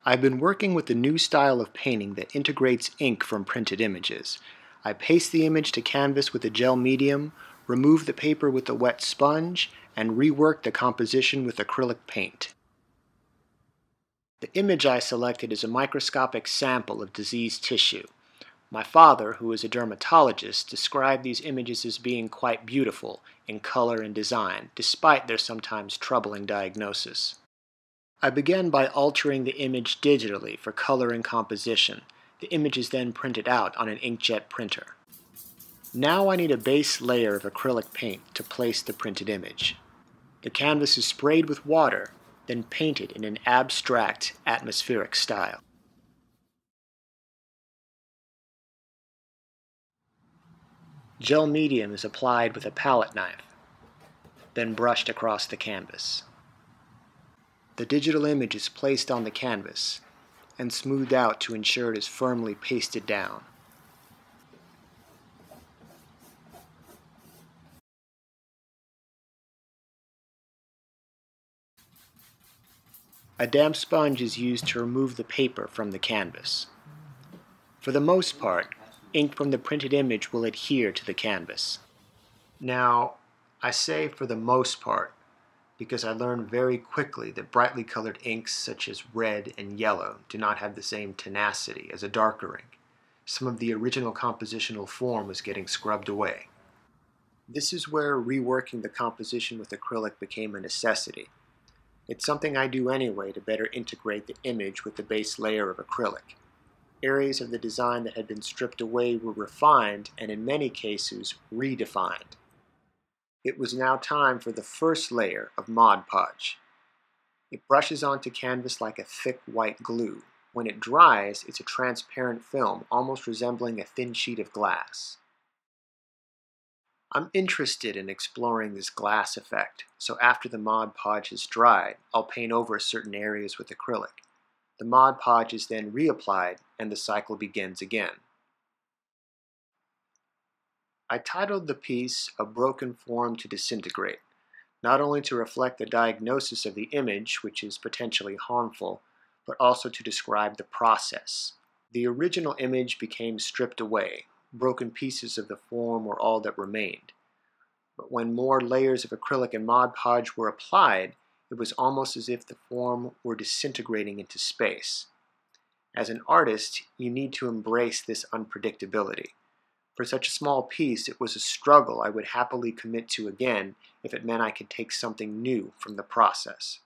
I've been working with a new style of painting that integrates ink from printed images. I paste the image to canvas with a gel medium, remove the paper with a wet sponge, and rework the composition with acrylic paint. The image I selected is a microscopic sample of diseased tissue. My father, who is a dermatologist, described these images as being quite beautiful in color and design, despite their sometimes troubling diagnosis. I began by altering the image digitally for color and composition. The image is then printed out on an inkjet printer. Now I need a base layer of acrylic paint to place the printed image. The canvas is sprayed with water, then painted in an abstract, atmospheric style. Gel medium is applied with a palette knife, then brushed across the canvas. The digital image is placed on the canvas and smoothed out to ensure it is firmly pasted down. A damp sponge is used to remove the paper from the canvas. For the most part, ink from the printed image will adhere to the canvas. Now, I say for the most part because I learned very quickly that brightly colored inks such as red and yellow do not have the same tenacity as a darker ink. Some of the original compositional form was getting scrubbed away. This is where reworking the composition with acrylic became a necessity. It's something I do anyway to better integrate the image with the base layer of acrylic. Areas of the design that had been stripped away were refined and in many cases redefined. It was now time for the first layer of Mod Podge. It brushes onto canvas like a thick white glue. When it dries, it's a transparent film, almost resembling a thin sheet of glass. I'm interested in exploring this glass effect, so after the Mod Podge is dried, I'll paint over certain areas with acrylic. The Mod Podge is then reapplied, and the cycle begins again. I titled the piece "A Broken Form to Disintegrate," not only to reflect the diagnosis of the image, which is potentially harmful, but also to describe the process. The original image became stripped away. Broken pieces of the form were all that remained. But when more layers of acrylic and Mod Podge were applied, it was almost as if the form were disintegrating into space. As an artist, you need to embrace this unpredictability. For such a small piece, it was a struggle I would happily commit to again if it meant I could take something new from the process.